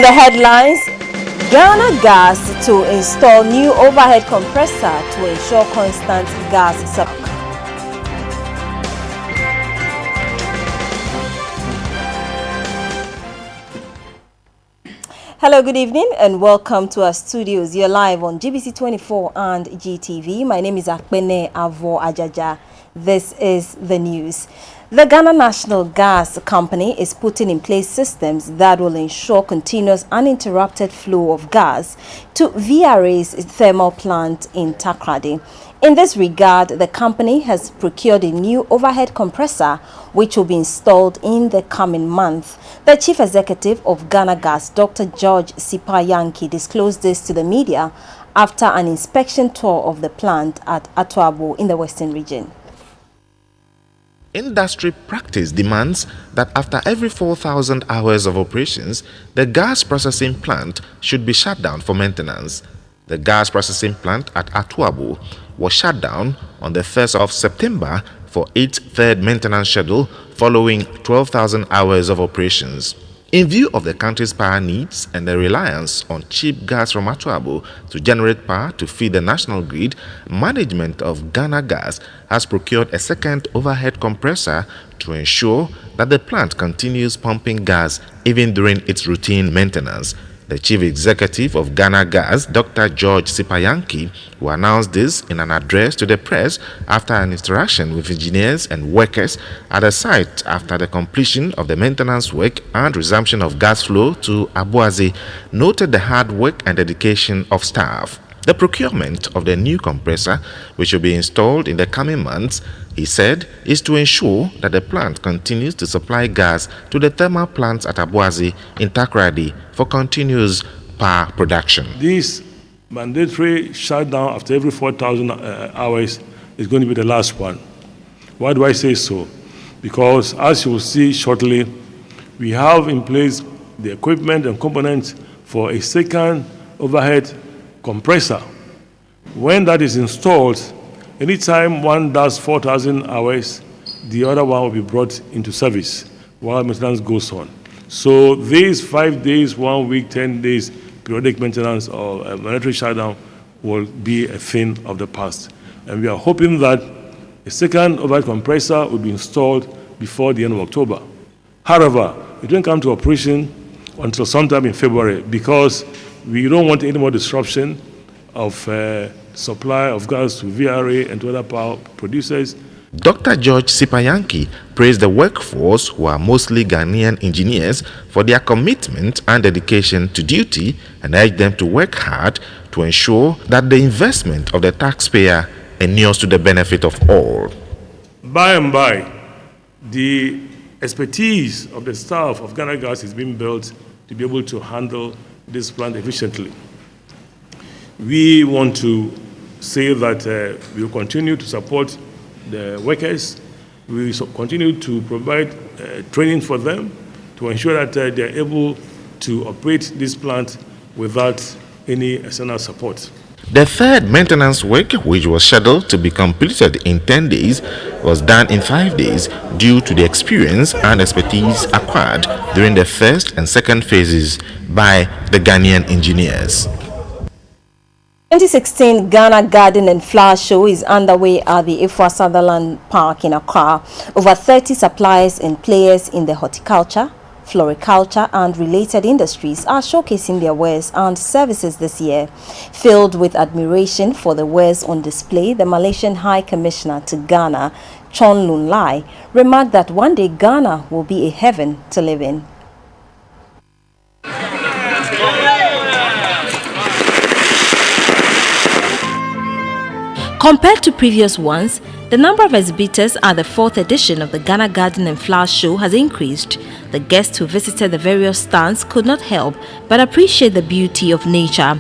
the headlines, Ghana Gas to install new overhead compressor to ensure constant gas supply. Hello, good evening and welcome to our studios. You're live on GBC24 and GTV. My name is Akpene Avo Ajaja. This is the news. The Ghana National Gas Company is putting in place systems that will ensure continuous uninterrupted flow of gas to VRA's thermal plant in Takoradi. In this regard, the company has procured a new overhead compressor which will be installed in the coming month. The Chief Executive of Ghana Gas, Dr. George Sipayanki, disclosed this to the media after an inspection tour of the plant at Atuabo in the Western region. Industry practice demands that after every 4,000 hours of operations, the gas processing plant should be shut down for maintenance. The gas processing plant at Atuabo was shut down on the 1st of September for its third maintenance schedule following 12,000 hours of operations. In view of the country's power needs and the reliance on cheap gas from Atuabo to generate power to feed the national grid, management of Ghana Gas has procured a second overhead compressor to ensure that the plant continues pumping gas even during its routine maintenance. The Chief Executive of Ghana Gas, Dr. George Sipayanki, who announced this in an address to the press after an interaction with engineers and workers at the site after the completion of the maintenance work and resumption of gas flow to Abuazi, noted the hard work and dedication of staff. The procurement of the new compressor, which will be installed in the coming months, he said, is to ensure that the plant continues to supply gas to the thermal plants at Abuazi in Takoradi for continuous power production. This mandatory shutdown after every 4,000 hours is going to be the last one. Why do I say so? Because as you will see shortly, we have in place the equipment and components for a second overhead compressor. When that is installed, anytime one does 4,000 hours, the other one will be brought into service while maintenance goes on. So these 5 days, 1 week, 10 days, periodic maintenance or mandatory shutdown will be a thing of the past. And we are hoping that a second overhead compressor will be installed before the end of October. However, it won't come to operation until sometime in February because we don't want any more disruption of supply of gas to VRA and to other power producers. Dr. George Sipayanki praised the workforce, who are mostly Ghanaian engineers, for their commitment and dedication to duty and urged them to work hard to ensure that the investment of the taxpayer inures to the benefit of all. By and by, the expertise of the staff of Ghana Gas is being built to be able to handle this plant efficiently. We want to say that we will continue to support the workers. We will continue to provide training for them to ensure that they are able to operate this plant without any external support. The third maintenance work, which was scheduled to be completed in 10 days, was done in 5 days due to the experience and expertise acquired during the first and second phases by the Ghanaian engineers. 2016 Ghana Garden and Flower Show is underway at the Ifwa Sutherland Park in Accra. Over 30 suppliers and players in the horticulture, floriculture and related industries are showcasing their wares and services this year. Filled with admiration for the wares on display, the Malaysian High Commissioner to Ghana, Chon Lun Lai, remarked that one day Ghana will be a heaven to live in. Compared to previous ones, the number of exhibitors at the 4th edition of the Ghana Garden and Flower Show has increased. The guests who visited the various stands could not help but appreciate the beauty of nature.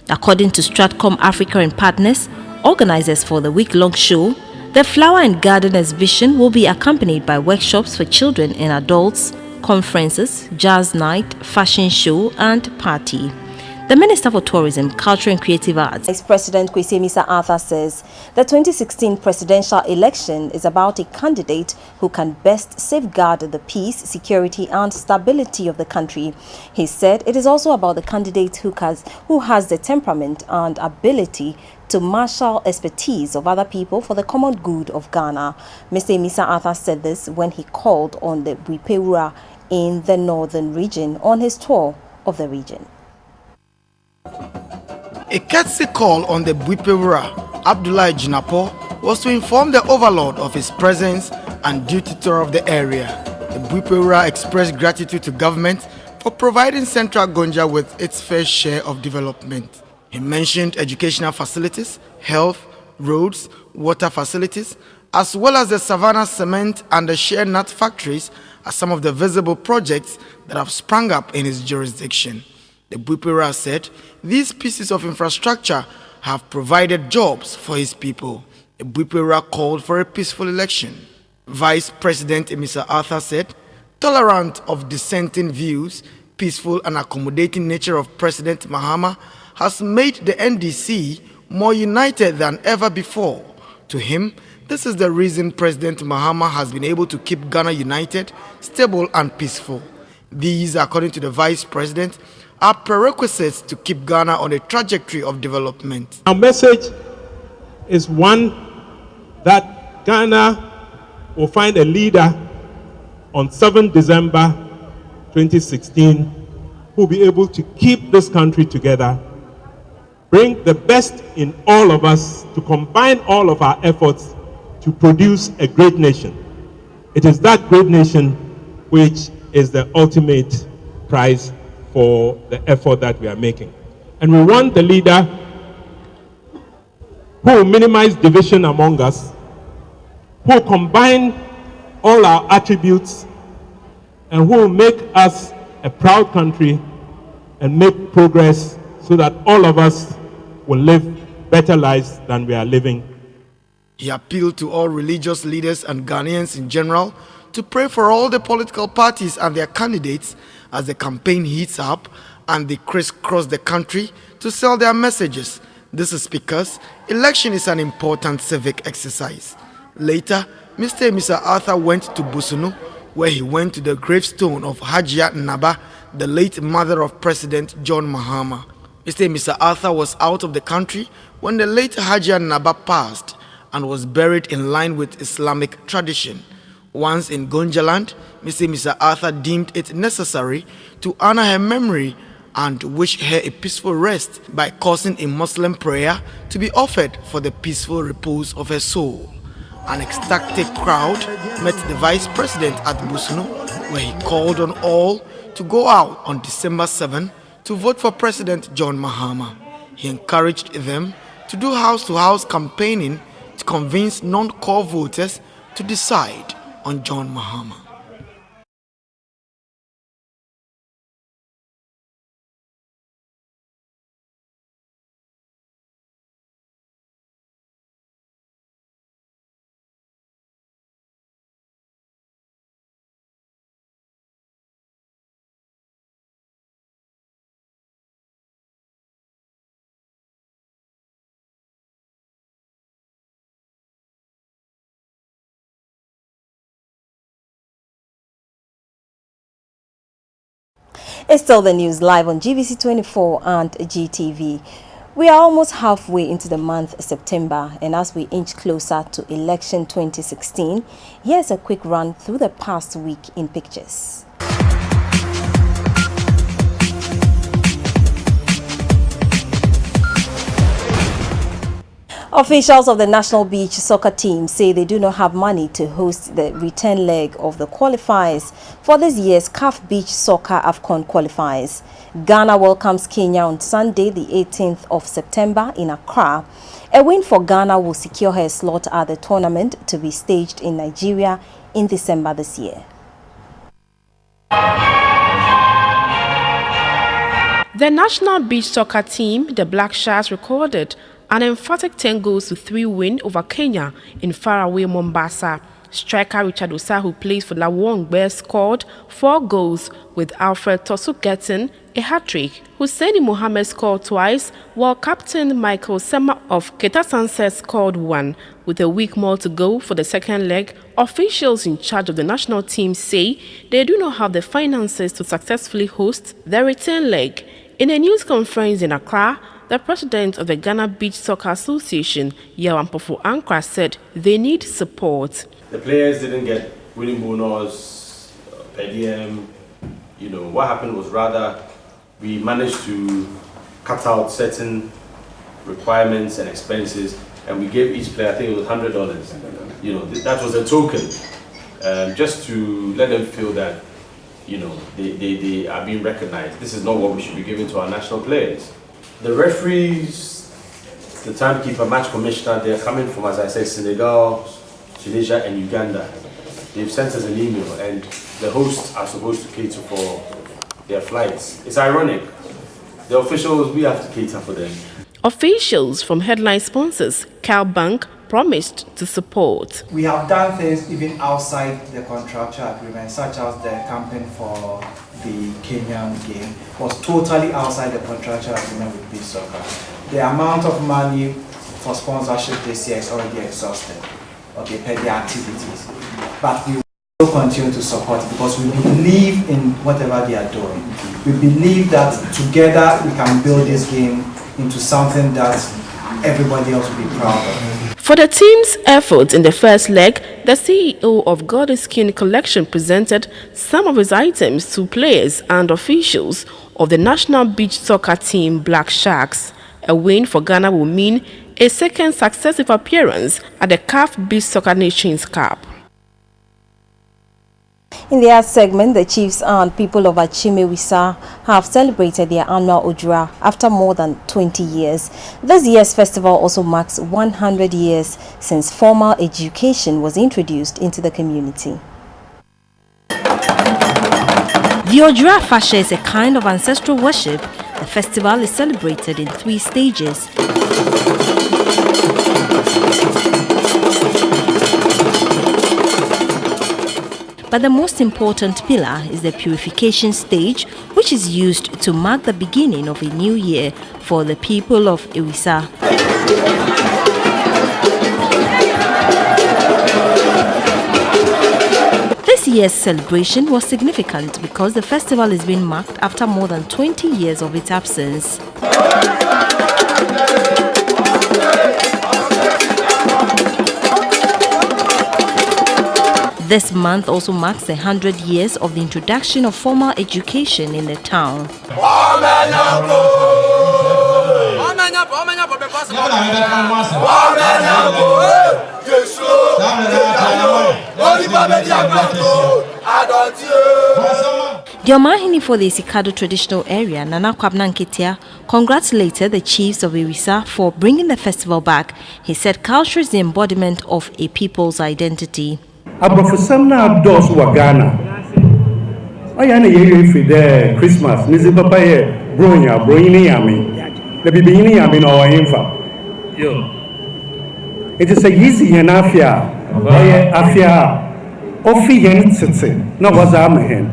According to Stratcom Africa and Partners, organizers for the week-long show, the flower and garden exhibition will be accompanied by workshops for children and adults, conferences, jazz night, fashion show and party. The Minister for Tourism, Culture and Creative Arts, Vice President Kwesi Arthur says the 2016 presidential election is about a candidate who can best safeguard the peace, security and stability of the country. He said it is also about the candidate who has the temperament and ability to marshal expertise of other people for the common good of Ghana. Mr. Arthur said this when he called on the Buipewura in the northern region on his tour of the region. A courtesy call on the Buipewura, Abdullahi Jinapo, was to inform the overlord of his presence and duty tour of the area. The Buipewura expressed gratitude to government for providing Central Gonja with its fair share of development. He mentioned educational facilities, health, roads, water facilities, as well as the Savannah Cement and the Share Nut factories as some of the visible projects that have sprung up in his jurisdiction. The Buipewura said these pieces of infrastructure have provided jobs for his people. The Buipewura called for a peaceful election. Vice President Mr. Arthur said, tolerant of dissenting views, peaceful and accommodating nature of President Mahama has made the NDC more united than ever before. To him, this is the reason President Mahama has been able to keep Ghana united, stable and peaceful. These, according to the Vice President, are prerequisites to keep Ghana on a trajectory of development. Our message is one that Ghana will find a leader on 7 December 2016 who will be able to keep this country together, bring the best in all of us to combine all of our efforts to produce a great nation. It is that great nation which is the ultimate prize for the effort that we are making. And we want the leader who will minimize division among us, who will combine all our attributes, and who will make us a proud country and make progress so that all of us will live better lives than we are living. He appealed to all religious leaders and Ghanaians in general to pray for all the political parties and their candidates as the campaign heats up and they crisscross the country to sell their messages. This is because election is an important civic exercise. Later, Mr. Arthur went to Busunu, where he went to the gravestone of Hajia Naba, the late mother of President John Mahama. Mr. Arthur was out of the country when the late Hajia Naba passed and was buried in line with Islamic tradition. Once in Gonjaland, Mr. Arthur deemed it necessary to honor her memory and wish her a peaceful rest by causing a Muslim prayer to be offered for the peaceful repose of her soul. An ecstatic crowd met the Vice President at Busunu, where he called on all to go out on December 7 to vote for President John Mahama. He encouraged them to do house-to-house campaigning to convince non-core voters to decide on John Mahama. It's still the news live on GBC24 and GTV. We are almost halfway into the month of September, and as we inch closer to election 2016, here's a quick run through the past week in pictures. Officials of the national beach soccer team say they do not have money to host the return leg of the qualifiers for this year's CAF Beach Soccer AFCON qualifiers. Ghana welcomes Kenya on Sunday, the 18th of September in Accra. A win for Ghana will secure her slot at the tournament to be staged in Nigeria in December this year. The national beach soccer team, the Black Sharks, recorded an emphatic 10-3 win over Kenya in faraway Mombasa Striker Richard Osa, who plays for Lawongbe, scored 4 goals, with Alfred Tosu getting a hat-trick. Husseini Mohammed scored twice, while captain Michael Sema of Keta Sunset scored 1. With a week more to go for the second leg, officials in charge of the national team say they do not have the finances to successfully host the return leg. In a news conference in Accra, the president of the Ghana Beach Soccer Association, Yawampofo Ankra, said they need support. The players didn't get winning bonus, per diem. What happened was rather we managed to cut out certain requirements and expenses, and we gave each player, I think it was $100. That was a token, just to let them feel that, they are being recognized. This is not what we should be giving to our national players. The referees, the timekeeper, match commissioner, they are coming from, as I said, Senegal, Tunisia, and Uganda. They've sent us an email, and the hosts are supposed to cater for their flights. It's ironic. The officials, we have to cater for them. Officials from headline sponsors, Cal Bank, promised to support. We have done things even outside the contractual agreement, such as the campaign for the Kenyan game was totally outside the contractual agreement with Beach Soccer. The amount of money for sponsorship this year is already exhausted, per the activities. But we will continue to support because we believe in whatever they are doing. We believe that together we can build this game into something that everybody else will be proud of. For the team's efforts in the first leg, the CEO of Goddess Skin Collection presented some of his items to players and officials of the national beach soccer team Black Sharks. A win for Ghana will mean a second successive appearance at the CAF Beach Soccer Nations Cup. In the art segment, the chiefs and people of Achimewisa have celebrated their annual Ojura after more than 20 years. This year's festival also marks 100 years since formal education was introduced into the community. The Ojura Fasha is a kind of ancestral worship. The festival is celebrated in 3 stages. But the most important pillar is the purification stage, which is used to mark the beginning of a new year for the people of Ewisa. This year's celebration was significant because the festival is being marked after more than 20 years of its absence. This month also marks the 100 years of the introduction of formal education in the town. The Omahini for the Isikado traditional area, Nana Kwabna Nketia, congratulated the chiefs of Ewisa for bringing the festival back. He said culture is the embodiment of a people's identity. Abrofosam na dos wa Ghana. Oya na ye fi there Christmas. Nizi papa ye bronya broyini yami. The bibini yami no wa himfa. Yo. It is a easy yen afia. Oya afia. Ofi yen tsetse. No waza amhen.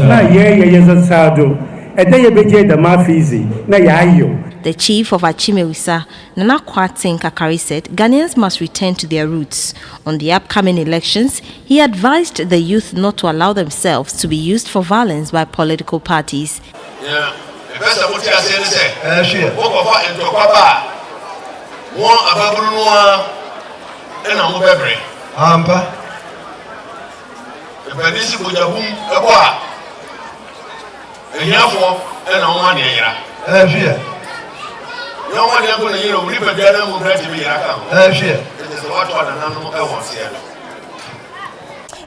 Na ye za sado. Ede ye beje da mafizi. Na yayo. The chief of Achimewisa, Nana Kwatin Kakari, said Ghanaians must return to their roots. On the upcoming elections, he advised the youth not to allow themselves to be used for violence by political parties.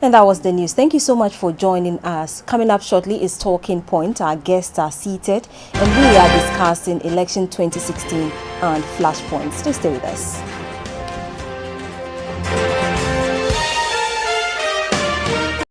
And that was the news. Thank you so much for joining us. Coming up shortly is Talking Point. Our guests are seated and we are discussing election 2016 and flashpoints. Stay with us.